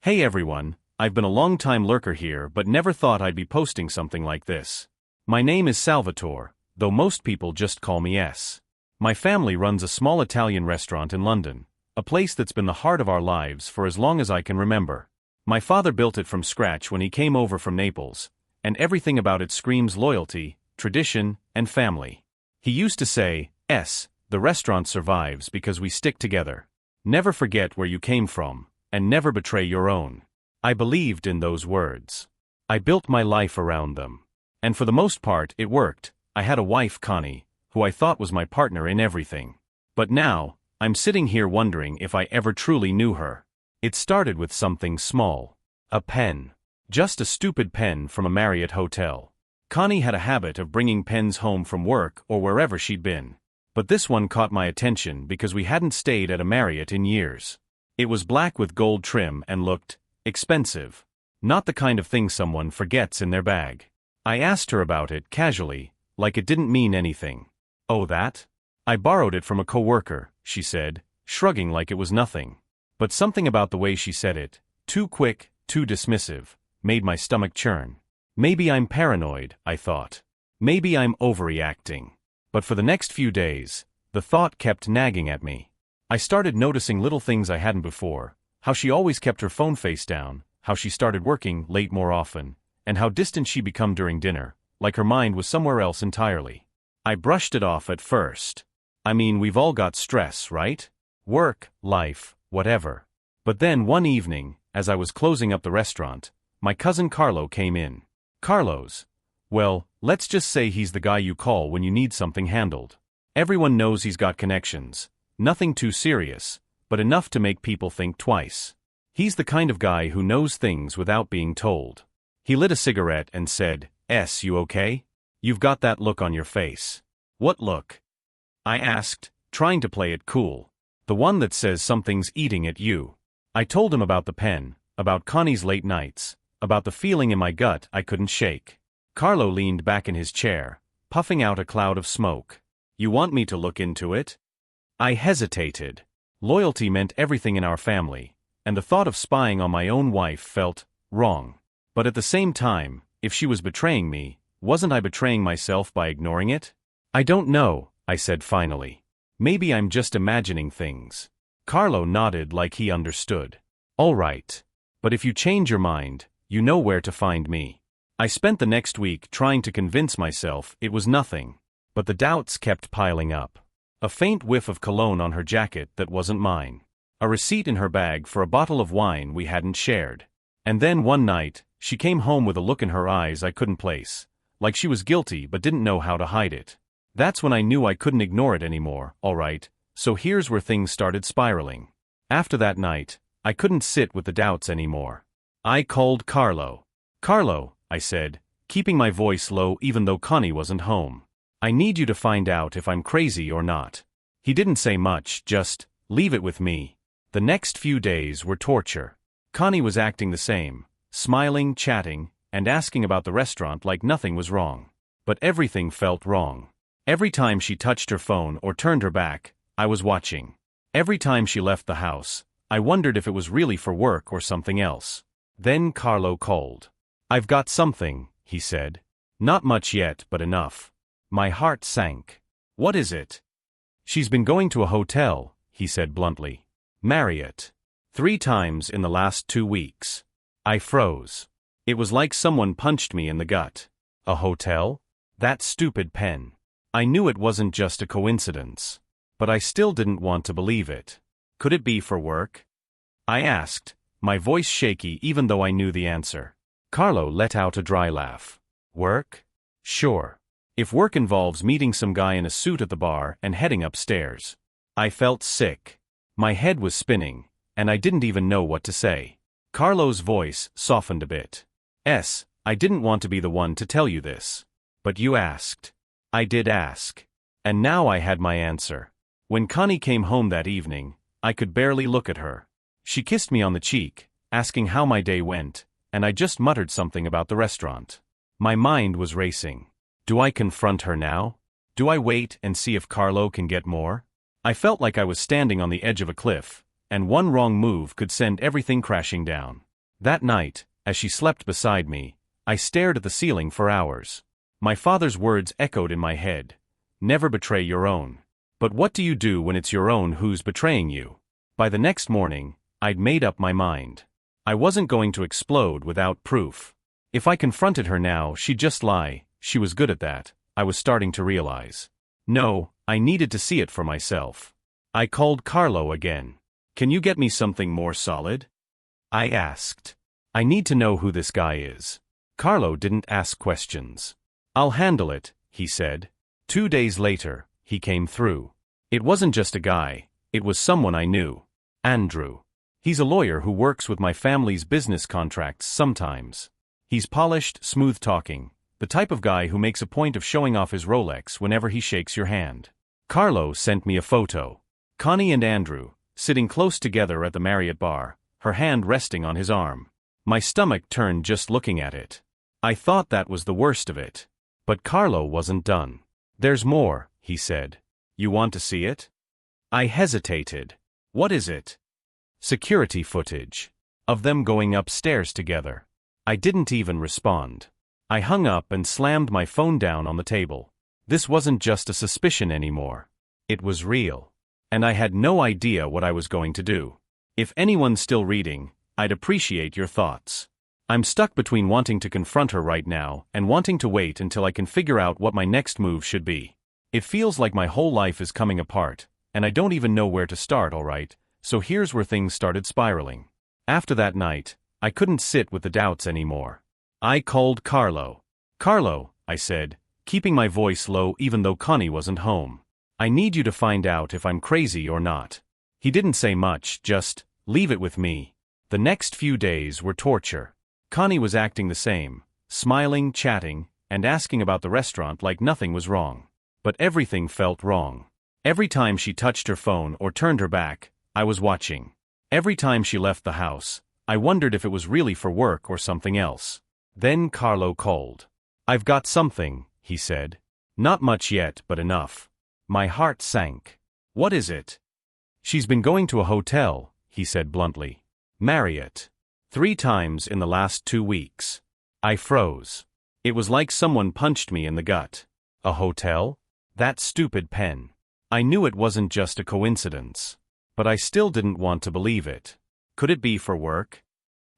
Hey everyone, I've been a long-time lurker here but never thought I'd be posting something like this. My name is Salvatore, though most people just call me S. My family runs a small Italian restaurant in London, a place that's been the heart of our lives for as long as I can remember. My father built it from scratch when he came over from Naples, and everything about it screams loyalty, tradition, and family. He used to say, "S, the restaurant survives because we stick together. Never forget where you came from, and never betray your own." I believed in those words. I built my life around them. And for the most part it worked. I had a wife, Connie, who I thought was my partner in everything. But now, I'm sitting here wondering if I ever truly knew her. It started with something small. A pen. Just a stupid pen from a Marriott hotel. Connie had a habit of bringing pens home from work or wherever she'd been. But this one caught my attention because we hadn't stayed at a Marriott in years. It was black with gold trim and looked expensive. Not the kind of thing someone forgets in their bag. I asked her about it casually, like it didn't mean anything. "Oh, that? I borrowed it from a coworker," she said, shrugging like it was nothing. But something about the way she said it, too quick, too dismissive, made my stomach churn. Maybe I'm paranoid, I thought. Maybe I'm overreacting. But for the next few days, the thought kept nagging at me. I started noticing little things I hadn't before, how she always kept her phone face down, how she started working late more often, and how distant she'd become during dinner, like her mind was somewhere else entirely. I brushed it off at first. I mean, we've all got stress, right? Work, life, whatever. But then one evening, as I was closing up the restaurant, my cousin Carlo came in. Carlos. Well, let's just say he's the guy you call when you need something handled. Everyone knows he's got connections. Nothing too serious, but enough to make people think twice. He's the kind of guy who knows things without being told. He lit a cigarette and said, "S, you okay? You've got that look on your face." "What look?" I asked, trying to play it cool. "The one that says something's eating at you." I told him about the pen, about Connie's late nights, about the feeling in my gut I couldn't shake. Carlo leaned back in his chair, puffing out a cloud of smoke. "You want me to look into it?" I hesitated. Loyalty meant everything in our family, and the thought of spying on my own wife felt wrong. But at the same time, if she was betraying me, wasn't I betraying myself by ignoring it? "I don't know," I said finally. "Maybe I'm just imagining things." Carlo nodded like he understood. "All right. But if you change your mind, you know where to find me." I spent the next week trying to convince myself it was nothing, but the doubts kept piling up. A faint whiff of cologne on her jacket that wasn't mine. A receipt in her bag for a bottle of wine we hadn't shared. And then one night, she came home with a look in her eyes I couldn't place, like she was guilty but didn't know how to hide it. That's when I knew I couldn't ignore it anymore. All right, so here's where things started spiraling. After that night, I couldn't sit with the doubts anymore. I called Carlo. "Carlo," I said, keeping my voice low even though Connie wasn't home. "I need you to find out if I'm crazy or not." He didn't say much, just, "Leave it with me." The next few days were torture. Connie was acting the same, smiling, chatting, and asking about the restaurant like nothing was wrong. But everything felt wrong. Every time she touched her phone or turned her back, I was watching. Every time she left the house, I wondered if it was really for work or something else. Then Carlo called. "I've got something," he said. "Not much yet, but enough." My heart sank. "What is it?" "She's been going to a hotel," he said bluntly. "Marriott. 3 times in the last 2 weeks. I froze. It was like someone punched me in the gut. A hotel? That stupid pen. I knew it wasn't just a coincidence. But I still didn't want to believe it. Could it be for work? I asked, my voice shaky even though I knew the answer. Carlo let out a dry laugh. "Work? Sure. If work involves meeting some guy in a suit at the bar and heading upstairs." I felt sick. My head was spinning, and I didn't even know what to say. Carlo's voice softened a bit. "S, I didn't want to be the one to tell you this. But you asked." I did ask. And now I had my answer. When Connie came home that evening, I could barely look at her. She kissed me on the cheek, asking how my day went, and I just muttered something about the restaurant. My mind was racing. Do I confront her now? Do I wait and see if Carlo can get more? I felt like I was standing on the edge of a cliff, and one wrong move could send everything crashing down. That night, as she slept beside me, I stared at the ceiling for hours. My father's words echoed in my head. Never betray your own. But what do you do when it's your own who's betraying you? By the next morning, I'd made up my mind. I wasn't going to explode without proof. If I confronted her now, she'd just lie. She was good at that, I was starting to realize. No, I needed to see it for myself. I called Carlo again. Can you get me something more solid? I asked. I need to know who this guy is. Carlo didn't ask questions. I'll handle it, he said. 2 days later, he came through. It wasn't just a guy, it was someone I knew. Andrew. He's a lawyer who works with my family's business contracts sometimes. He's polished, smooth-talking, the type of guy who makes a point of showing off his Rolex whenever he shakes your hand. Carlo sent me a photo. Connie and Andrew, sitting close together at the Marriott bar, her hand resting on his arm. My stomach turned just looking at it. I thought that was the worst of it. But Carlo wasn't done. There's more, he said. You want to see it? I hesitated. What is it? Security footage. Of them going upstairs together. I didn't even respond. I hung up and slammed my phone down on the table. This wasn't just a suspicion anymore. It was real. And I had no idea what I was going to do. If anyone's still reading, I'd appreciate your thoughts. I'm stuck between wanting to confront her right now and wanting to wait until I can figure out what my next move should be. It feels like my whole life is coming apart, and I don't even know where to start, alright, so here's where things started spiraling. After that night, I couldn't sit with the doubts anymore. I called Carlo. Carlo, I said, keeping my voice low even though Connie wasn't home. I need you to find out if I'm crazy or not. He didn't say much, just, leave it with me. The next few days were torture. Connie was acting the same, smiling, chatting, and asking about the restaurant like nothing was wrong. But everything felt wrong. Every time she touched her phone or turned her back, I was watching. Every time she left the house, I wondered if it was really for work or something else. Then Carlo called. I've got something, he said. Not much yet, but enough. My heart sank. What is it? She's been going to a hotel, he said bluntly. Marriott. 3 times in the last 2 weeks. I froze. It was like someone punched me in the gut. A hotel? That stupid pen. I knew it wasn't just a coincidence. But I still didn't want to believe it. Could it be for work?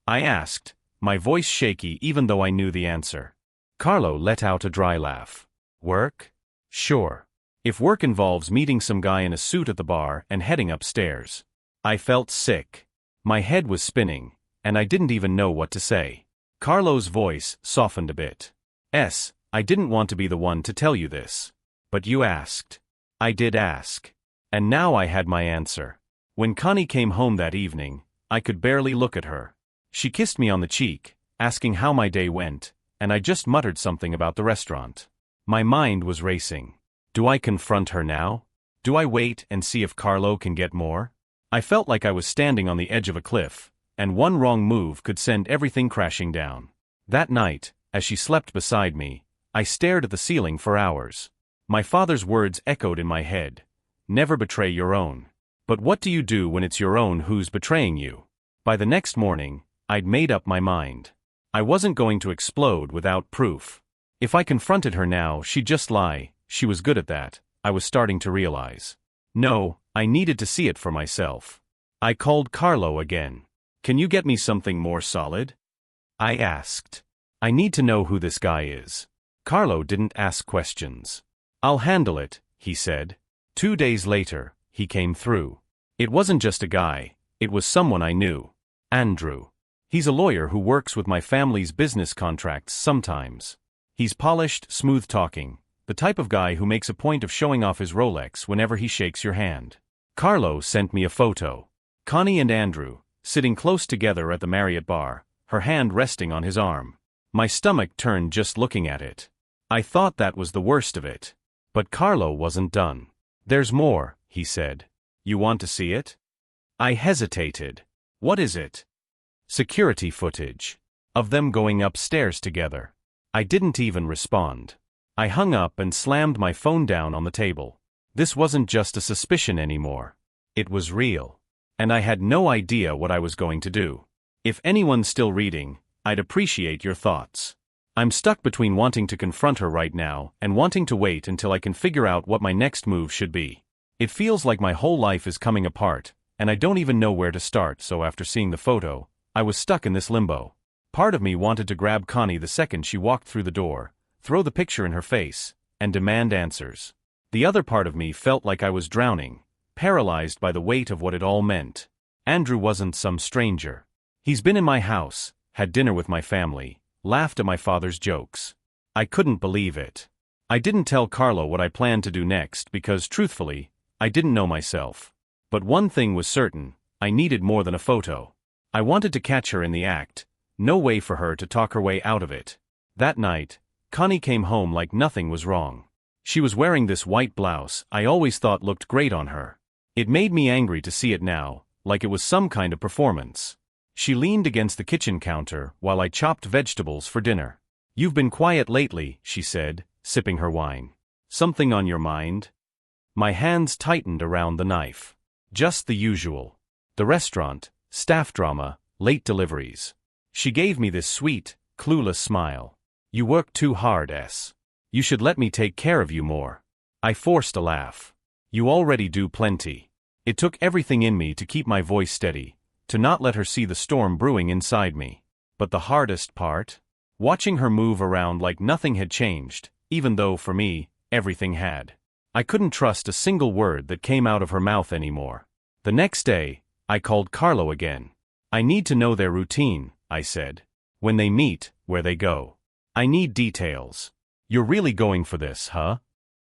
I asked, my voice shaky even though I knew the answer. Carlo let out a dry laugh. Work? Sure. If work involves meeting some guy in a suit at the bar and heading upstairs. I felt sick. My head was spinning, and I didn't even know what to say. Carlo's voice softened a bit. I didn't want to be the one to tell you this. But you asked. I did ask. And now I had my answer. When Connie came home that evening, I could barely look at her. She kissed me on the cheek, asking how my day went, and I just muttered something about the restaurant. My mind was racing. Do I confront her now? Do I wait and see if Carlo can get more? I felt like I was standing on the edge of a cliff, and one wrong move could send everything crashing down. That night, as she slept beside me, I stared at the ceiling for hours. My father's words echoed in my head. Never betray your own. But what do you do when it's your own who's betraying you? By the next morning, I'd made up my mind. I wasn't going to explode without proof. If I confronted her now, she'd just lie. She was good at that, I was starting to realize. No, I needed to see it for myself. I called Carlo again. Can you get me something more solid? I asked. I need to know who this guy is. Carlo didn't ask questions. I'll handle it, he said. 2 days later, he came through. It wasn't just a guy, it was someone I knew. Andrew. He's a lawyer who works with my family's business contracts sometimes. He's polished, smooth-talking, the type of guy who makes a point of showing off his Rolex whenever he shakes your hand. Carlo sent me a photo. Connie and Andrew, sitting close together at the Marriott bar, her hand resting on his arm. My stomach turned just looking at it. I thought that was the worst of it. But Carlo wasn't done. There's more, he said. You want to see it? I hesitated. What is it? Security footage. Of them going upstairs together. I didn't even respond. I hung up and slammed my phone down on the table. This wasn't just a suspicion anymore. It was real. And I had no idea what I was going to do. If anyone's still reading, I'd appreciate your thoughts. I'm stuck between wanting to confront her right now and wanting to wait until I can figure out what my next move should be. It feels like my whole life is coming apart, and I don't even know where to start, so after seeing the photo, I was stuck in this limbo. Part of me wanted to grab Connie the second she walked through the door, throw the picture in her face, and demand answers. The other part of me felt like I was drowning, paralyzed by the weight of what it all meant. Andrew wasn't some stranger. He's been in my house, had dinner with my family, laughed at my father's jokes. I couldn't believe it. I didn't tell Carlo what I planned to do next because, truthfully, I didn't know myself. But one thing was certain, I needed more than a photo. I wanted to catch her in the act, no way for her to talk her way out of it. That night, Connie came home like nothing was wrong. She was wearing this white blouse I always thought looked great on her. It made me angry to see it now, like it was some kind of performance. She leaned against the kitchen counter while I chopped vegetables for dinner. "You've been quiet lately," she said, sipping her wine. "Something on your mind?" My hands tightened around the knife. Just the usual. The restaurant, staff drama, late deliveries. She gave me this sweet, clueless smile. "You work too hard, S. You should let me take care of you more." I forced a laugh. "You already do plenty." It took everything in me to keep my voice steady, to not let her see the storm brewing inside me. But the hardest part? Watching her move around like nothing had changed, even though, for me, everything had. I couldn't trust a single word that came out of her mouth anymore. The next day, I called Carlo again. "I need to know their routine," I said. "When they meet, where they go. I need details." "You're really going for this, huh?"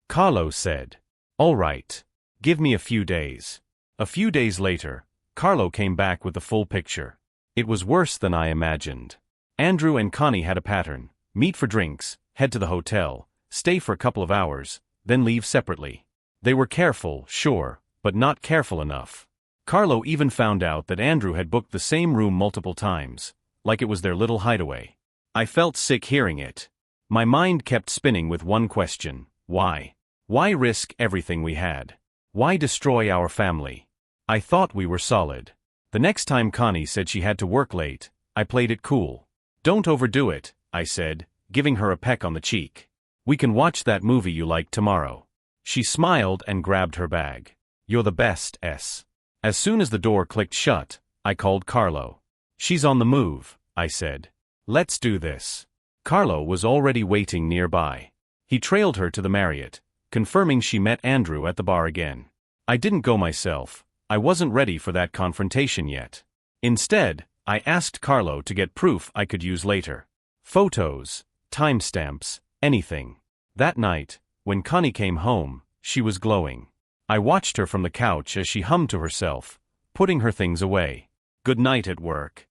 Carlo said. "All right. Give me a few days." A few days later, Carlo came back with the full picture. It was worse than I imagined. Andrew and Connie had a pattern: meet for drinks, head to the hotel, stay for a couple of hours, then leave separately. They were careful, sure, but not careful enough. Carlo even found out that Andrew had booked the same room multiple times, like it was their little hideaway. I felt sick hearing it. My mind kept spinning with one question: why? Why risk everything we had? Why destroy our family? I thought we were solid. The next time Connie said she had to work late, I played it cool. "Don't overdo it," I said, giving her a peck on the cheek. "We can watch that movie you like tomorrow." She smiled and grabbed her bag. "You're the best, S." As soon as the door clicked shut, I called Carlo. "She's on the move," I said. "Let's do this." Carlo was already waiting nearby. He trailed her to the Marriott, confirming she met Andrew at the bar again. I didn't go myself. I wasn't ready for that confrontation yet. Instead, I asked Carlo to get proof I could use later. Photos, timestamps, anything. That night, when Connie came home, she was glowing. I watched her from the couch as she hummed to herself, putting her things away. "Good night at work?"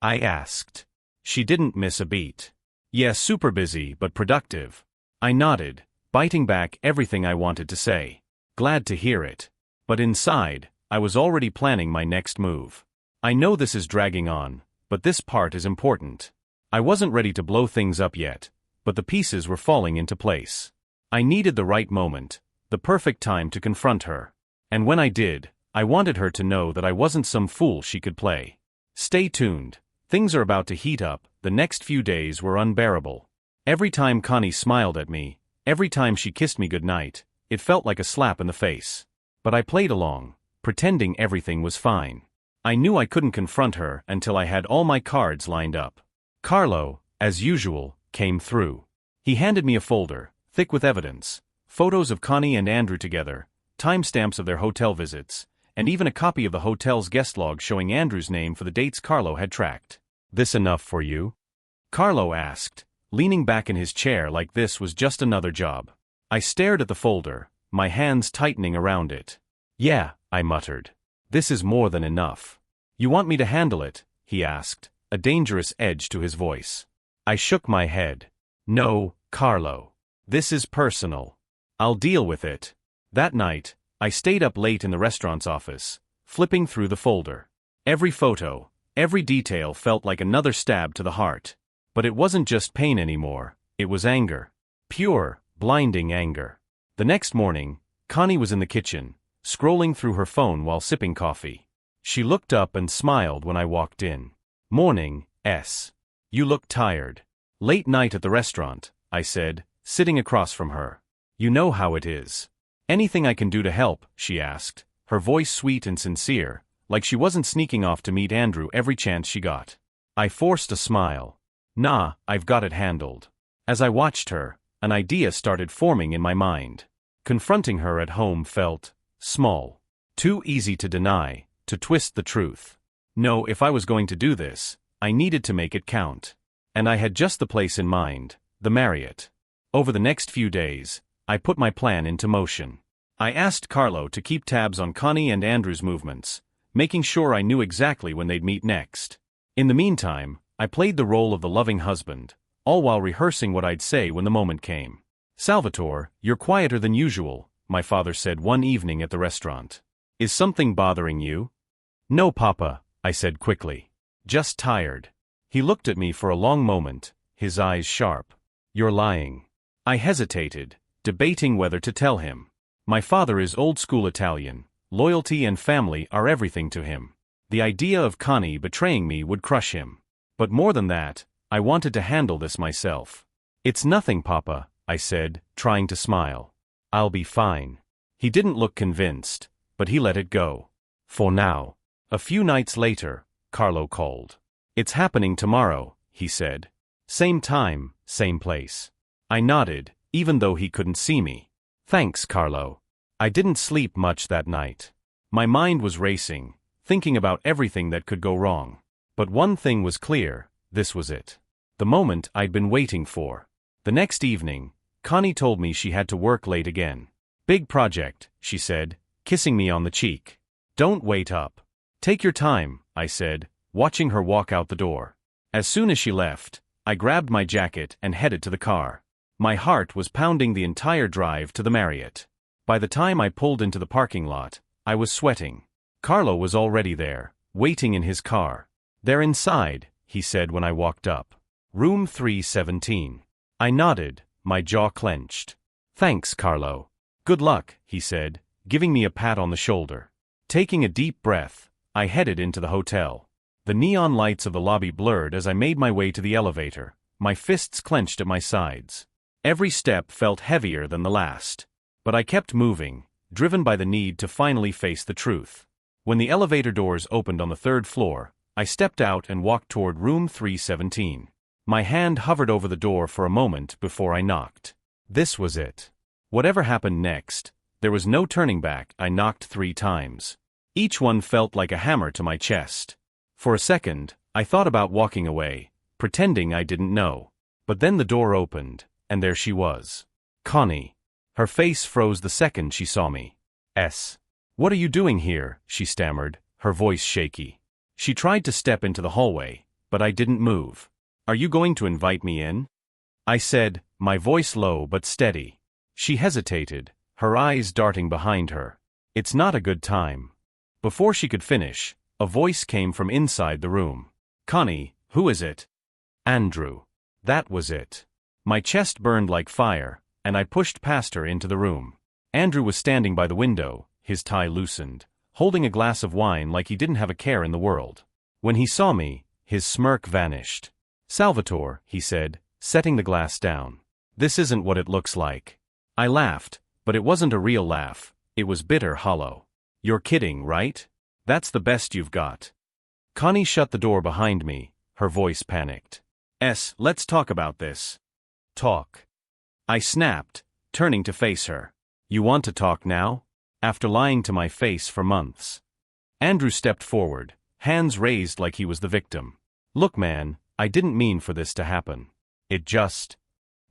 I asked. She didn't miss a beat. "Yeah, super busy but productive." I nodded, biting back everything I wanted to say. Glad to hear it. But inside, I was already planning my next move. I know this is dragging on, but this part is important. I wasn't ready to blow things up yet, but the pieces were falling into place. I needed the right moment, the perfect time to confront her. And when I did, I wanted her to know that I wasn't some fool she could play. Stay tuned. Things are about to heat up. The next few days were unbearable. Every time Connie smiled at me, every time she kissed me goodnight, it felt like a slap in the face. But I played along, pretending everything was fine. I knew I couldn't confront her until I had all my cards lined up. Carlo, as usual, came through. He handed me a folder, thick with evidence, photos of Connie and Andrew together, timestamps of their hotel visits, and even a copy of the hotel's guest log showing Andrew's name for the dates Carlo had tracked. "This enough for you?" Carlo asked, leaning back in his chair like this was just another job. I stared at the folder, my hands tightening around it. "Yeah," I muttered. "This is more than enough." "You want me to handle it?" he asked, a dangerous edge to his voice. I shook my head. "No, Carlo. This is personal. I'll deal with it." That night, I stayed up late in the restaurant's office, flipping through the folder. Every photo, every detail felt like another stab to the heart. But it wasn't just pain anymore, it was anger. Pure, blinding anger. The next morning, Connie was in the kitchen, scrolling through her phone while sipping coffee. She looked up and smiled when I walked in. Morning, S. You look tired. Late night at the restaurant, I said, sitting across from her. You know how it is. Anything I can do to help, she asked, her voice sweet and sincere, like she wasn't sneaking off to meet Andrew every chance she got. I forced a smile. Nah, I've got it handled. As I watched her, an idea started forming in my mind. Confronting her at home felt small. Too easy to deny, to twist the truth. No, if I was going to do this, I needed to make it count. And I had just the place in mind, the Marriott. Over the next few days, I put my plan into motion. I asked Carlo to keep tabs on Connie and Andrew's movements, making sure I knew exactly when they'd meet next. In the meantime, I played the role of the loving husband, all while rehearsing what I'd say when the moment came. Salvatore, you're quieter than usual, my father said one evening at the restaurant. Is something bothering you? No, Papa, I said quickly. Just tired. He looked at me for a long moment, his eyes sharp. You're lying. I hesitated, debating whether to tell him. My father is old-school Italian. Loyalty and family are everything to him. The idea of Connie betraying me would crush him. But more than that, I wanted to handle this myself. It's nothing, Papa, I said, trying to smile. I'll be fine. He didn't look convinced, but he let it go. For now. A few nights later, Carlo called. It's happening tomorrow, he said. Same time, same place. I nodded, even though he couldn't see me. Thanks, Carlo. I didn't sleep much that night. My mind was racing, thinking about everything that could go wrong. But one thing was clear, this was it. The moment I'd been waiting for. The next evening, Connie told me she had to work late again. Big project, she said, kissing me on the cheek. Don't wait up. Take your time, I said, watching her walk out the door. As soon as she left, I grabbed my jacket and headed to the car. My heart was pounding the entire drive to the Marriott. By the time I pulled into the parking lot, I was sweating. Carlo was already there, waiting in his car. They're inside, he said when I walked up. Room 317. I nodded, my jaw clenched. Thanks, Carlo. Good luck, he said, giving me a pat on the shoulder. Taking a deep breath, I headed into the hotel. The neon lights of the lobby blurred as I made my way to the elevator, my fists clenched at my sides. Every step felt heavier than the last. But I kept moving, driven by the need to finally face the truth. When the elevator doors opened on the third floor, I stepped out and walked toward room 317. My hand hovered over the door for a moment before I knocked. This was it. Whatever happened next, there was no turning back. I knocked 3 times. Each one felt like a hammer to my chest. For a second, I thought about walking away, pretending I didn't know. But then the door opened, and there she was. Connie. Her face froze the second she saw me. What are you doing here? She stammered, her voice shaky. She tried to step into the hallway, but I didn't move. Are you going to invite me in? I said, my voice low but steady. She hesitated, her eyes darting behind her. It's not a good time. Before she could finish, a voice came from inside the room. Connie, who is it? Andrew. That was it. My chest burned like fire, and I pushed past her into the room. Andrew was standing by the window, his tie loosened, holding a glass of wine like he didn't have a care in the world. When he saw me, his smirk vanished. Salvatore, he said, setting the glass down. This isn't what it looks like. I laughed, but it wasn't a real laugh. It was bitter hollow. You're kidding, right? That's the best you've got. Connie shut the door behind me, her voice panicked. Let's talk about this. Talk. I snapped, turning to face her. You want to talk now? After lying to my face for months. Andrew stepped forward, hands raised like he was the victim. Look, man, I didn't mean for this to happen. It just...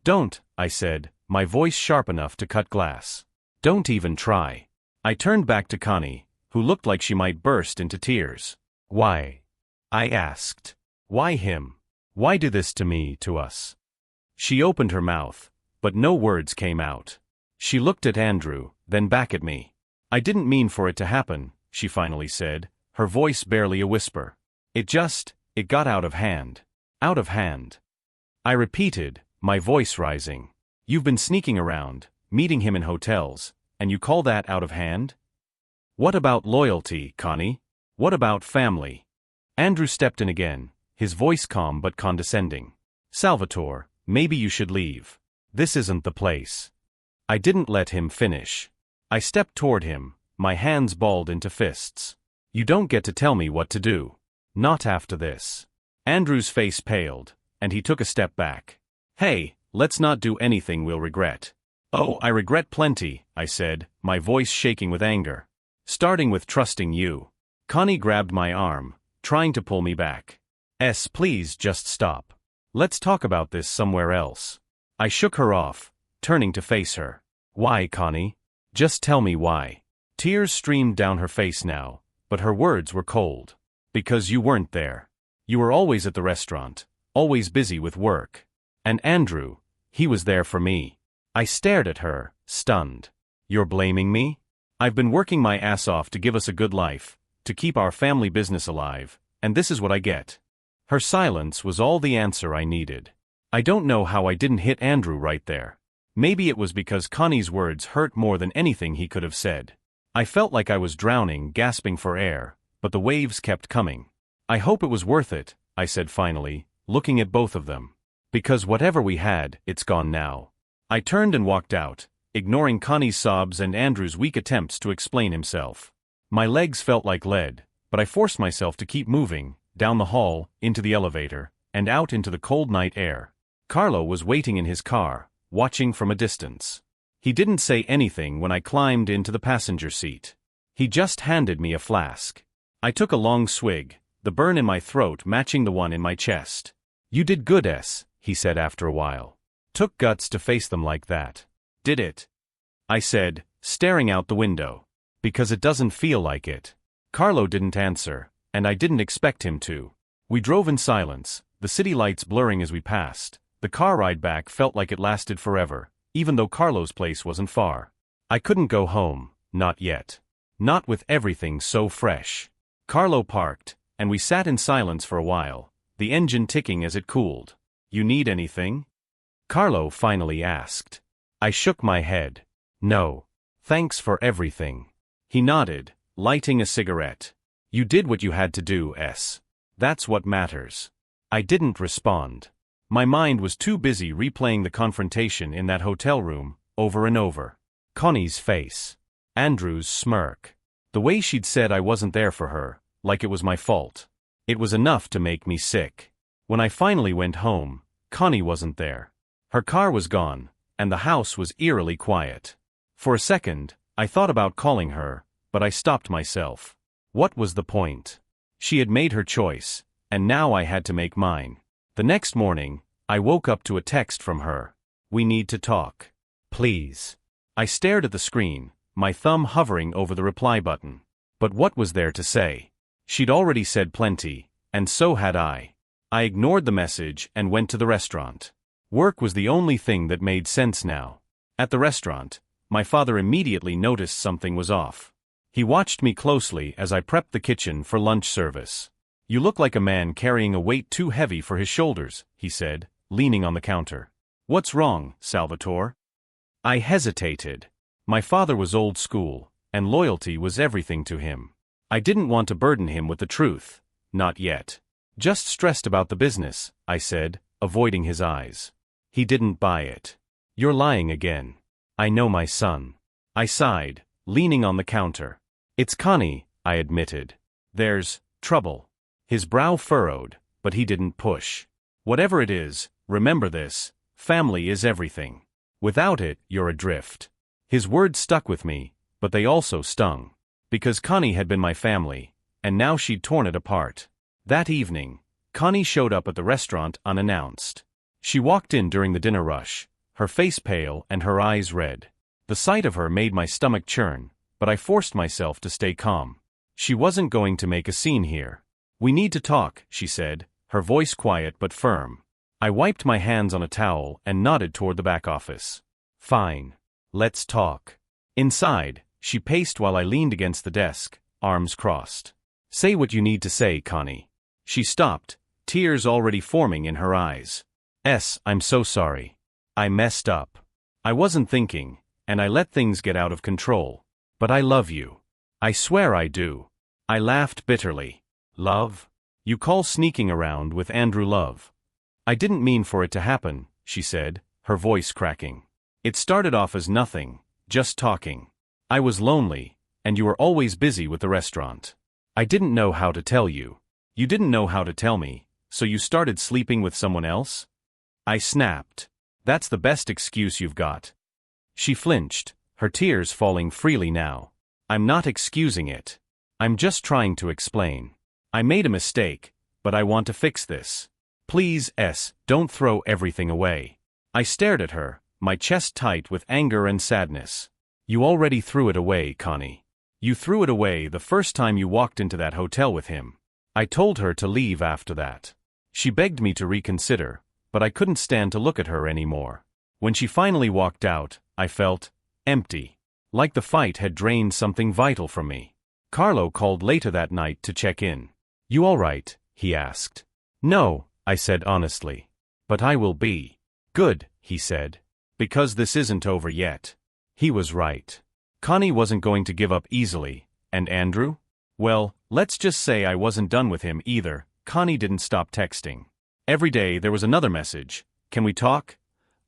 Don't, I said, my voice sharp enough to cut glass. Don't even try. I turned back to Connie, who looked like she might burst into tears. Why? I asked. Why him? Why do this to me, to us? She opened her mouth, but no words came out. She looked at Andrew, then back at me. I didn't mean for it to happen, she finally said, her voice barely a whisper. It got out of hand. Out of hand. I repeated, my voice rising. You've been sneaking around, meeting him in hotels, and you call that out of hand? What about loyalty, Connie? What about family? Andrew stepped in again, his voice calm but condescending. "Salvatore, maybe you should leave. This isn't the place." I didn't let him finish. I stepped toward him, my hands balled into fists. "You don't get to tell me what to do. Not after this." Andrew's face paled, and he took a step back. "Hey, let's not do anything we'll regret." "Oh, I regret plenty," I said, my voice shaking with anger. "Starting with trusting you." Connie grabbed my arm, trying to pull me back. Please just stop. Let's talk about this somewhere else." I shook her off, turning to face her. "Why, Connie? Just tell me why." Tears streamed down her face now, but her words were cold. "Because you weren't there. You were always at the restaurant, always busy with work. And Andrew, he was there for me." I stared at her, stunned. "You're blaming me? I've been working my ass off to give us a good life, to keep our family business alive, and this is what I get." Her silence was all the answer I needed. I don't know how I didn't hit Andrew right there. Maybe it was because Connie's words hurt more than anything he could have said. I felt like I was drowning, gasping for air, but the waves kept coming. "I hope it was worth it," I said finally, looking at both of them. "Because whatever we had, it's gone now." I turned and walked out, ignoring Connie's sobs and Andrew's weak attempts to explain himself. My legs felt like lead, but I forced myself to keep moving, down the hall, into the elevator, and out into the cold night air. Carlo was waiting in his car, watching from a distance. He didn't say anything when I climbed into the passenger seat. He just handed me a flask. I took a long swig, the burn in my throat matching the one in my chest. "You did good, he said after a while. "Took guts to face them like that." "Did it?" I said, staring out the window. "Because it doesn't feel like it." Carlo didn't answer, and I didn't expect him to. We drove in silence, the city lights blurring as we passed. The car ride back felt like it lasted forever, even though Carlo's place wasn't far. I couldn't go home, not yet. Not with everything so fresh. Carlo parked, and we sat in silence for a while, the engine ticking as it cooled. "You need anything?" Carlo finally asked. I shook my head. "No. Thanks for everything." He nodded, lighting a cigarette. "You did what you had to do, That's what matters." I didn't respond. My mind was too busy replaying the confrontation in that hotel room, over and over. Connie's face. Andrew's smirk. The way she'd said I wasn't there for her, like it was my fault. It was enough to make me sick. When I finally went home, Connie wasn't there. Her car was gone, and the house was eerily quiet. For a second, I thought about calling her, but I stopped myself. What was the point? She had made her choice, and now I had to make mine. The next morning, I woke up to a text from her. "We need to talk. Please." I stared at the screen, my thumb hovering over the reply button. But what was there to say? She'd already said plenty, and so had I. I ignored the message and went to the restaurant. Work was the only thing that made sense now. At the restaurant, my father immediately noticed something was off. He watched me closely as I prepped the kitchen for lunch service. "You look like a man carrying a weight too heavy for his shoulders," he said, leaning on the counter. "What's wrong, Salvatore?" I hesitated. My father was old school, and loyalty was everything to him. I didn't want to burden him with the truth. Not yet. "Just stressed about the business," I said, avoiding his eyes. He didn't buy it. "You're lying again." "I know my son." I sighed, leaning on the counter. "It's Connie," I admitted. "There's trouble." His brow furrowed, but he didn't push. "Whatever it is, remember this, family is everything. Without it, you're adrift." His words stuck with me, but they also stung. Because Connie had been my family, and now she'd torn it apart. That evening, Connie showed up at the restaurant unannounced. She walked in during the dinner rush, her face pale and her eyes red. The sight of her made my stomach churn, but I forced myself to stay calm. She wasn't going to make a scene here. "We need to talk," she said, her voice quiet but firm. I wiped my hands on a towel and nodded toward the back office. "Fine. Let's talk." Inside, she paced while I leaned against the desk, arms crossed. "Say what you need to say, Connie." She stopped, tears already forming in her eyes. I'm so sorry. I messed up. I wasn't thinking, and I let things get out of control. But I love you. I swear I do." I laughed bitterly. "Love? You call sneaking around with Andrew love. I didn't mean for it to happen, she said, her voice cracking. It started off as nothing, just talking. I was lonely, and you were always busy with the restaurant. I didn't know how to tell you. You didn't know how to tell me, so you started sleeping with someone else? I snapped. That's the best excuse you've got. She flinched, her tears falling freely now. I'm not excusing it. I'm just trying to explain. I made a mistake, but I want to fix this. Please, don't throw everything away. I stared at her, my chest tight with anger and sadness. You already threw it away, Connie. You threw it away the first time you walked into that hotel with him. I told her to leave after that. She begged me to reconsider, but I couldn't stand to look at her anymore. When she finally walked out, I felt empty. Like the fight had drained something vital from me. Carlo called later that night to check in. You all right? He asked. No, I said honestly. But I will be. Good, he said. Because this isn't over yet. He was right. Connie wasn't going to give up easily, and Andrew? Well, let's just say I wasn't done with him either. Connie didn't stop texting. Every day there was another message. Can we talk?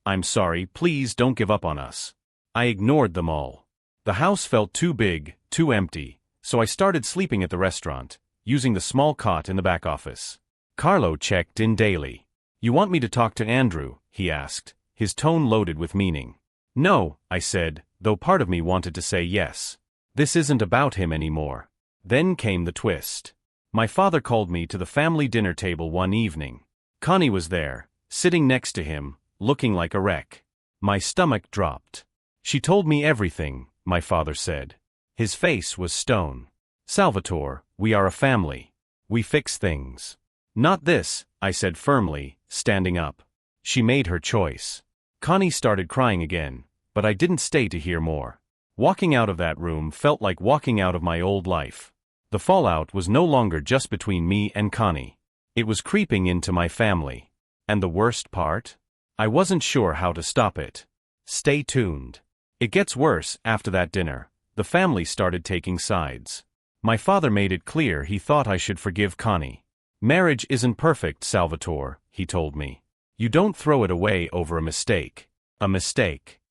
I'm sorry, please don't give up on us. I ignored them all. The house felt too big, too empty, so I started sleeping at the restaurant, using the small cot in the back office. Carlo checked in daily. You want me to talk to Andrew? He asked, his tone loaded with meaning. No, I said, though part of me wanted to say yes. This isn't about him anymore. Then came the twist. My father called me to the family dinner table one evening. Connie was there, sitting next to him, looking like a wreck. My stomach dropped. She told me everything, my father said. His face was stone. Salvatore, we are a family. We fix things. Not this, I said firmly, standing up. She made her choice. Connie started crying again, but I didn't stay to hear more. Walking out of that room felt like walking out of my old life. The fallout was no longer just between me and Connie. It was creeping into my family. And the worst part? I wasn't sure how to stop it. Stay tuned. It gets worse. After that dinner, the family started taking sides. My father made it clear he thought I should forgive Connie. Marriage isn't perfect, Salvatore, he told me. You don't throw it away over a mistake. A mistake.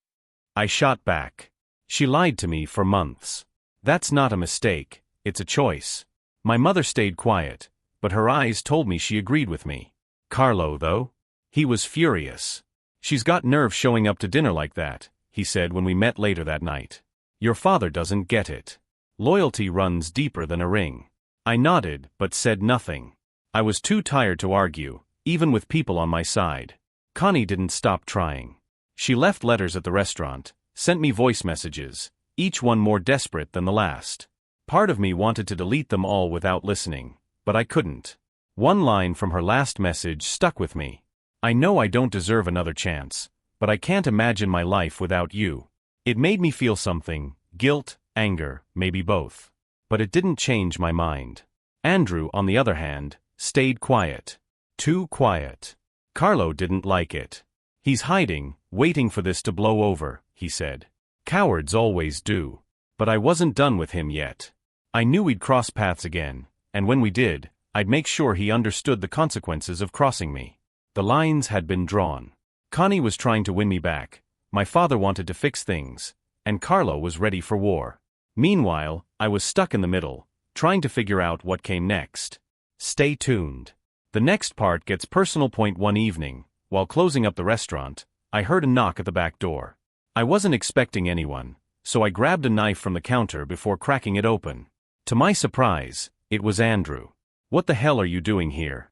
I shot back. She lied to me for months. That's not a mistake, it's a choice. My mother stayed quiet, but her eyes told me she agreed with me. Carlo, though? He was furious. She's got nerve showing up to dinner like that, he said when we met later that night. Your father doesn't get it. Loyalty runs deeper than a ring. I nodded, but said nothing. I was too tired to argue, even with people on my side. Connie didn't stop trying. She left letters at the restaurant, sent me voice messages, each one more desperate than the last. Part of me wanted to delete them all without listening, but I couldn't. One line from her last message stuck with me. I know I don't deserve another chance, but I can't imagine my life without you. It made me feel something, guilt, anger, maybe both. But it didn't change my mind. Andrew, on the other hand, stayed quiet. Too quiet. Carlo didn't like it. He's hiding, waiting for this to blow over, he said. Cowards always do. But I wasn't done with him yet. I knew we'd cross paths again, and when we did, I'd make sure he understood the consequences of crossing me. The lines had been drawn. Connie was trying to win me back, my father wanted to fix things, and Carlo was ready for war. Meanwhile, I was stuck in the middle, trying to figure out what came next. Stay tuned. The next part gets personal. One evening, while closing up the restaurant, I heard a knock at the back door. I wasn't expecting anyone, so I grabbed a knife from the counter before cracking it open. To my surprise, it was Andrew. What the hell are you doing here?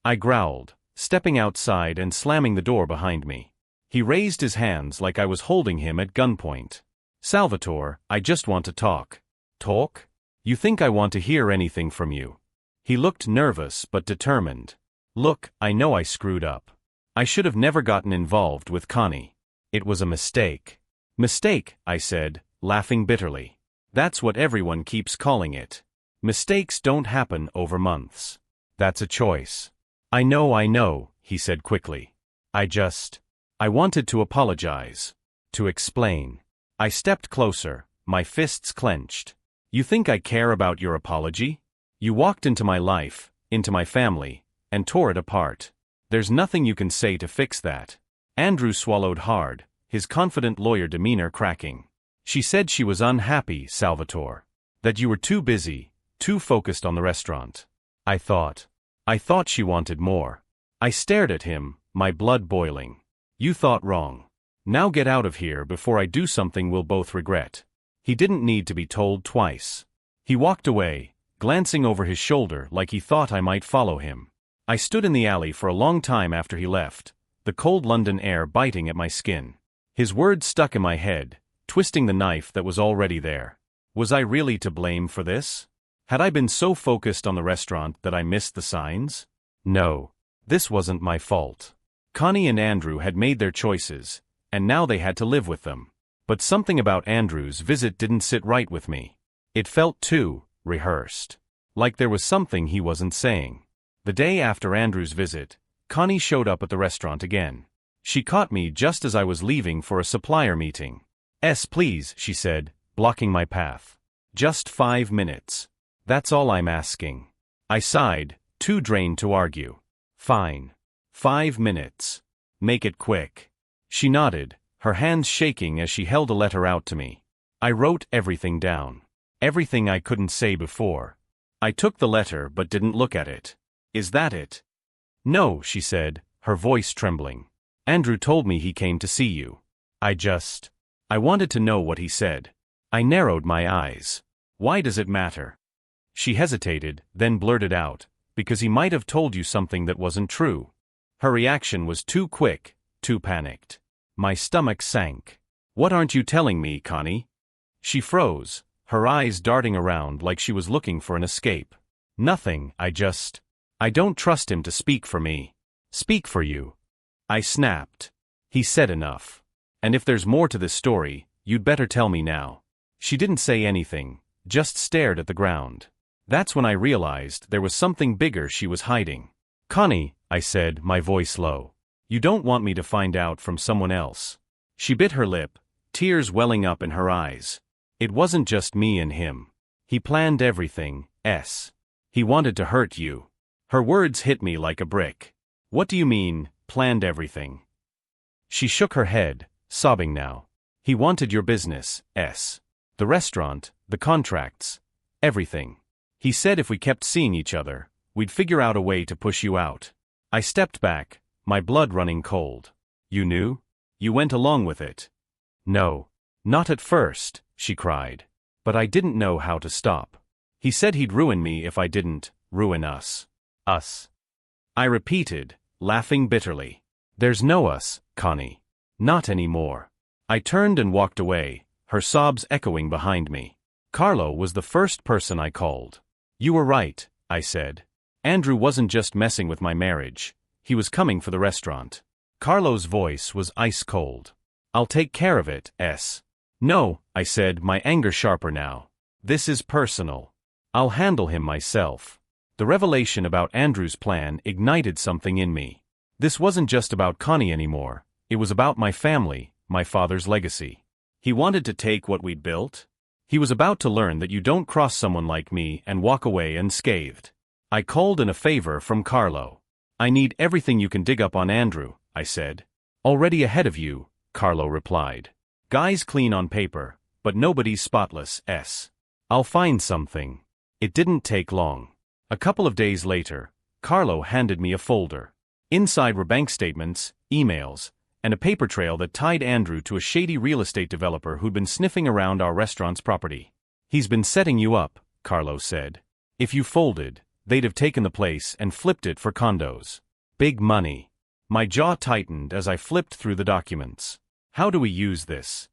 I growled, stepping outside and slamming the door behind me. He raised his hands like I was holding him at gunpoint. Salvatore, I just want to talk. Talk? You think I want to hear anything from you? He looked nervous but determined. Look, I know I screwed up. I should have never gotten involved with Connie. It was a mistake. Mistake, I said, laughing bitterly. That's what everyone keeps calling it. Mistakes don't happen over months. That's a choice. I know, he said quickly. I wanted to apologize. To explain. I stepped closer, my fists clenched. You think I care about your apology? You walked into my life, into my family, and tore it apart. There's nothing you can say to fix that. Andrew swallowed hard, his confident lawyer demeanor cracking. She said she was unhappy, Salvatore. That you were too busy, too focused on the restaurant. I thought she wanted more. I stared at him, my blood boiling. You thought wrong. Now get out of here before I do something we'll both regret. He didn't need to be told twice. He walked away, glancing over his shoulder like he thought I might follow him. I stood in the alley for a long time after he left, the cold London air biting at my skin. His words stuck in my head, twisting the knife that was already there. Was I really to blame for this? Had I been so focused on the restaurant that I missed the signs? No. This wasn't my fault. Connie and Andrew had made their choices, and now they had to live with them. But something about Andrew's visit didn't sit right with me. It felt too rehearsed. Like there was something he wasn't saying. The day after Andrew's visit, Connie showed up at the restaurant again. She caught me just as I was leaving for a supplier meeting. Please, she said, blocking my path. Just 5 minutes. That's all I'm asking. I sighed, too drained to argue. Fine. 5 minutes. Make it quick. She nodded, her hands shaking as she held a letter out to me. I wrote everything down. Everything I couldn't say before. I took the letter but didn't look at it. Is that it? No, she said, her voice trembling. Andrew told me he came to see you. I wanted to know what he said. I narrowed my eyes. Why does it matter? She hesitated, then blurted out, because he might have told you something that wasn't true. Her reaction was too quick, too panicked. My stomach sank. What aren't you telling me, Connie? She froze, her eyes darting around like she was looking for an escape. Nothing, I don't trust him to speak for me. Speak for you. I snapped. He said enough. And if there's more to this story, you'd better tell me now. She didn't say anything, just stared at the ground. That's when I realized there was something bigger she was hiding. Connie, I said, my voice low. You don't want me to find out from someone else. She bit her lip, tears welling up in her eyes. It wasn't just me and him. He planned everything, He wanted to hurt you. Her words hit me like a brick. What do you mean, planned everything? She shook her head, sobbing now. He wanted your business, the restaurant, the contracts, everything. He said if we kept seeing each other, we'd figure out a way to push you out. I stepped back, my blood running cold. You knew? You went along with it? No. Not at first, she cried. But I didn't know how to stop. He said he'd ruin me if I didn't ruin us. Us. I repeated, laughing bitterly. There's no us, Connie. Not anymore. I turned and walked away, her sobs echoing behind me. Carlo was the first person I called. You were right, I said. Andrew wasn't just messing with my marriage. He was coming for the restaurant. Carlo's voice was ice cold. I'll take care of it, No, I said, my anger sharper now. This is personal. I'll handle him myself. The revelation about Andrew's plan ignited something in me. This wasn't just about Connie anymore. It was about my family, my father's legacy. He wanted to take what we'd built. He was about to learn that you don't cross someone like me and walk away unscathed. I called in a favor from Carlo. I need everything you can dig up on Andrew, I said. Already ahead of you, Carlo replied. Guys clean on paper, but nobody's spotless, I'll find something. It didn't take long. A couple of days later, Carlo handed me a folder. Inside were bank statements, emails, and a paper trail that tied Andrew to a shady real estate developer who'd been sniffing around our restaurant's property. He's been setting you up, Carlo said. If you folded, they'd have taken the place and flipped it for condos. Big money. My jaw tightened as I flipped through the documents. How do we use this?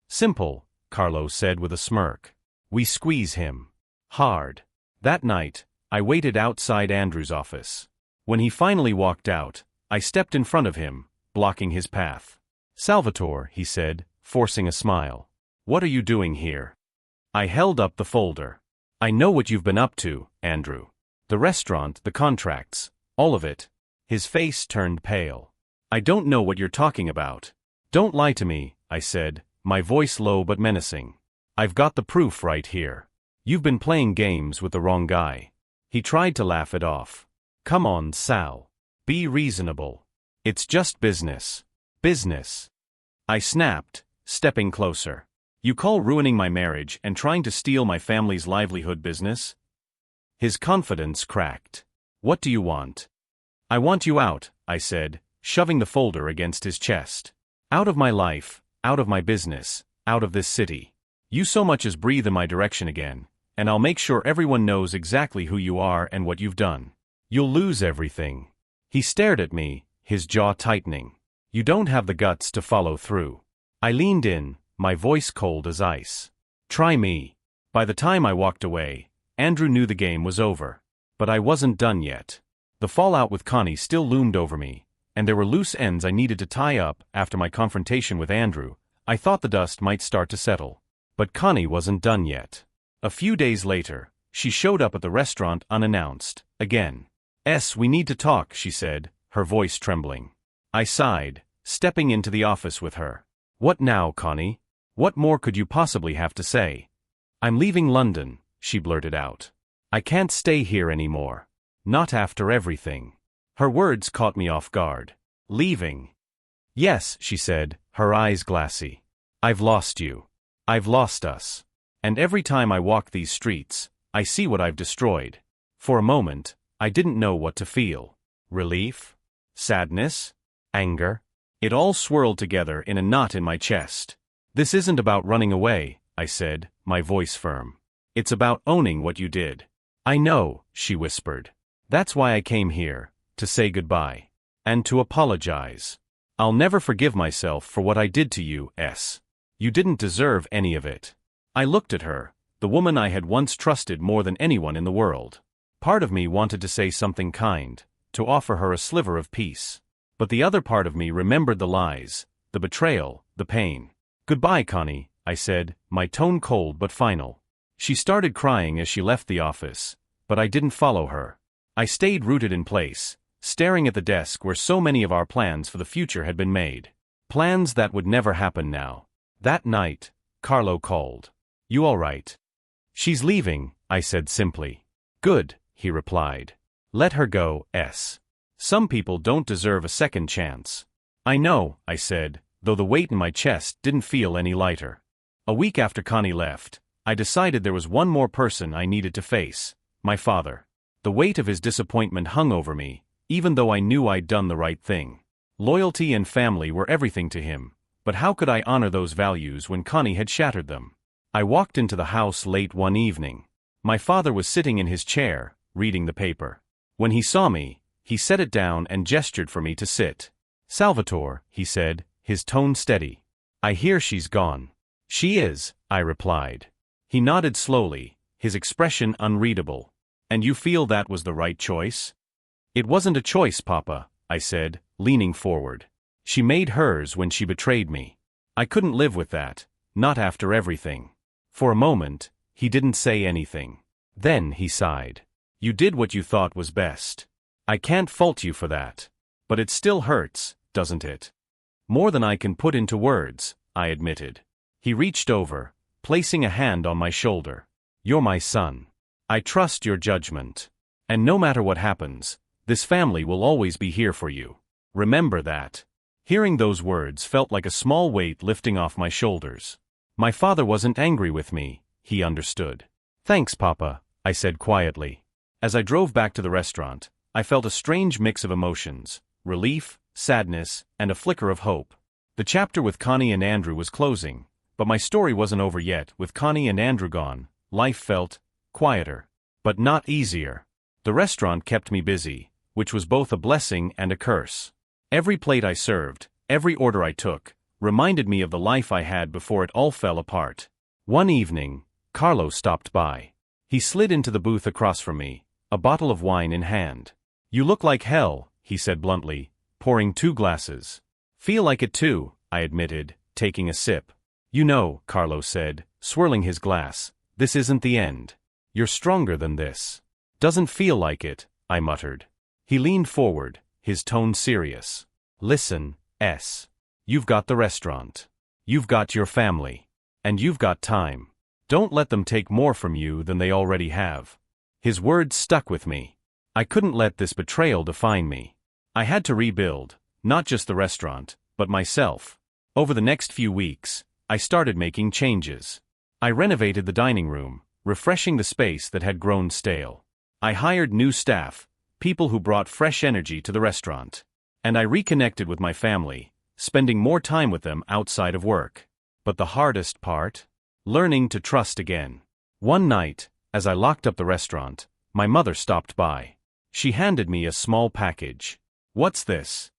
Simple, Carlo said with a smirk. We squeeze him. Hard. That night, I waited outside Andrew's office. When he finally walked out, I stepped in front of him, blocking his path. Salvatore, he said, forcing a smile. What are you doing here? I held up the folder. I know what you've been up to, Andrew. The restaurant, the contracts, all of it. His face turned pale. I don't know what you're talking about. Don't lie to me, I said, my voice low but menacing. I've got the proof right here. You've been playing games with the wrong guy. He tried to laugh it off. Come on, Sal. Be reasonable. It's just business. Business. I snapped, stepping closer. You call ruining my marriage and trying to steal my family's livelihood business? His confidence cracked. What do you want? I want you out, I said, shoving the folder against his chest. Out of my life, out of my business, out of this city. You so much as breathe in my direction again, and I'll make sure everyone knows exactly who you are and what you've done. You'll lose everything. He stared at me, his jaw tightening. You don't have the guts to follow through. I leaned in, my voice cold as ice. Try me. By the time I walked away, Andrew knew the game was over. But I wasn't done yet. The fallout with Connie still loomed over me, and there were loose ends I needed to tie up. After my confrontation with Andrew, I thought the dust might start to settle. But Connie wasn't done yet. A few days later, she showed up at the restaurant unannounced, again. We need to talk, she said, her voice trembling. I sighed, stepping into the office with her. What now, Connie? What more could you possibly have to say? I'm leaving London, she blurted out. I can't stay here anymore. Not after everything. Her words caught me off guard. Leaving? Yes, she said, her eyes glassy. I've lost you. I've lost us. And every time I walk these streets, I see what I've destroyed. For a moment, I didn't know what to feel. Relief? Sadness? Anger? It all swirled together in a knot in my chest. This isn't about running away, I said, my voice firm. It's about owning what you did. I know, she whispered. That's why I came here, to say goodbye. And to apologize. I'll never forgive myself for what I did to you, S. You didn't deserve any of it. I looked at her, the woman I had once trusted more than anyone in the world. Part of me wanted to say something kind, to offer her a sliver of peace. But the other part of me remembered the lies, the betrayal, the pain. Goodbye, Connie, I said, my tone cold but final. She started crying as she left the office, but I didn't follow her. I stayed rooted in place, staring at the desk where so many of our plans for the future had been made. Plans that would never happen now. That night, Carlo called. You all right? She's leaving, I said simply. Good, he replied. Let her go, S. Some people don't deserve a second chance. I know, I said, though the weight in my chest didn't feel any lighter. A week after Connie left, I decided there was one more person I needed to face, my father. The weight of his disappointment hung over me, even though I knew I'd done the right thing. Loyalty and family were everything to him, but how could I honor those values when Connie had shattered them? I walked into the house late one evening. My father was sitting in his chair, reading the paper. When he saw me, he set it down and gestured for me to sit. Salvatore, he said, his tone steady. I hear she's gone. She is, I replied. He nodded slowly, his expression unreadable. And you feel that was the right choice? It wasn't a choice, Papa, I said, leaning forward. She made hers when she betrayed me. I couldn't live with that, not after everything. For a moment, he didn't say anything. Then he sighed. You did what you thought was best. I can't fault you for that. But it still hurts, doesn't it? More than I can put into words, I admitted. He reached over, placing a hand on my shoulder. You're my son. I trust your judgment. And no matter what happens, this family will always be here for you. Remember that. Hearing those words felt like a small weight lifting off my shoulders. My father wasn't angry with me, he understood. Thanks, Papa, I said quietly. As I drove back to the restaurant, I felt a strange mix of emotions, relief, sadness, and a flicker of hope. The chapter with Connie and Andrew was closing, but my story wasn't over yet. With Connie and Andrew gone, life felt quieter, but not easier. The restaurant kept me busy, which was both a blessing and a curse. Every plate I served, every order I took, reminded me of the life I had before it all fell apart. One evening, Carlo stopped by. He slid into the booth across from me, a bottle of wine in hand. You look like hell, he said bluntly, pouring 2 glasses. Feel like it too, I admitted, taking a sip. You know, Carlo said, swirling his glass, this isn't the end. You're stronger than this. Doesn't feel like it, I muttered. He leaned forward, his tone serious. Listen, S. You've got the restaurant. You've got your family. And you've got time. Don't let them take more from you than they already have. His words stuck with me. I couldn't let this betrayal define me. I had to rebuild, not just the restaurant, but myself. Over the next few weeks, I started making changes. I renovated the dining room, refreshing the space that had grown stale. I hired new staff, people who brought fresh energy to the restaurant. And I reconnected with my family, spending more time with them outside of work. But the hardest part? Learning to trust again. One night, as I locked up the restaurant, my mother stopped by. She handed me a small package. "What's this?"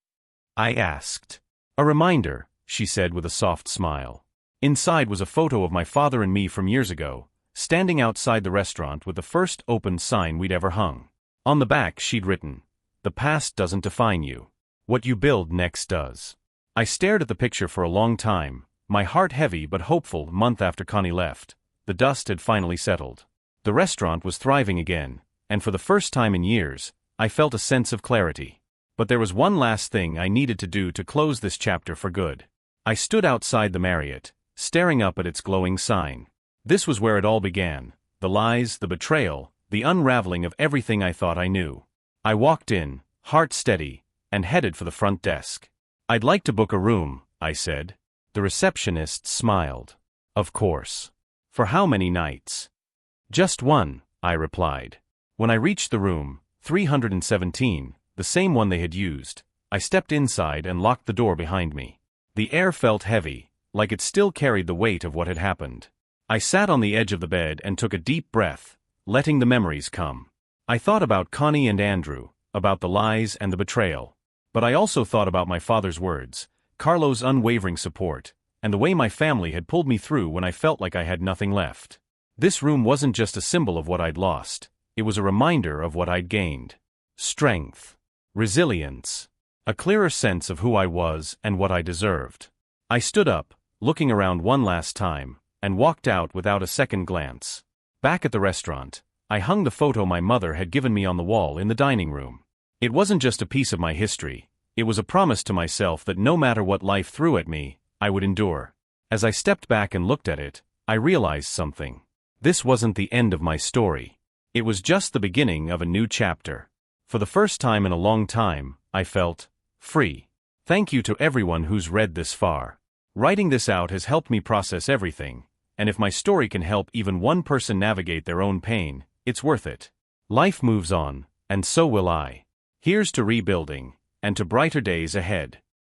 I asked. "A reminder," she said with a soft smile. Inside was a photo of my father and me from years ago, standing outside the restaurant with the first open sign we'd ever hung. On the back she'd written, "The past doesn't define you. What you build next does." I stared at the picture for a long time, my heart heavy but hopeful. A month after Connie left, the dust had finally settled. The restaurant was thriving again, and for the first time in years, I felt a sense of clarity. But there was one last thing I needed to do to close this chapter for good. I stood outside the Marriott, staring up at its glowing sign. This was where it all began, the lies, the betrayal, the unraveling of everything I thought I knew. I walked in, heart steady, and headed for the front desk. "I'd like to book a room," I said. The receptionist smiled. "Of course. For how many nights?" "Just one," I replied. When I reached the room, 317, the same one they had used, I stepped inside and locked the door behind me. The air felt heavy, like it still carried the weight of what had happened. I sat on the edge of the bed and took a deep breath, letting the memories come. I thought about Connie and Andrew, about the lies and the betrayal. But I also thought about my father's words, Carlo's unwavering support, and the way my family had pulled me through when I felt like I had nothing left. This room wasn't just a symbol of what I'd lost, it was a reminder of what I'd gained. Strength. Resilience. A clearer sense of who I was and what I deserved. I stood up, looking around one last time, and walked out without a second glance. Back at the restaurant, I hung the photo my mother had given me on the wall in the dining room. It wasn't just a piece of my history, it was a promise to myself that no matter what life threw at me, I would endure. As I stepped back and looked at it, I realized something. This wasn't the end of my story. It was just the beginning of a new chapter. For the first time in a long time, I felt free. Thank you to everyone who's read this far. Writing this out has helped me process everything, and if my story can help even one person navigate their own pain, it's worth it. Life moves on, and so will I. Here's to rebuilding, and to brighter days ahead.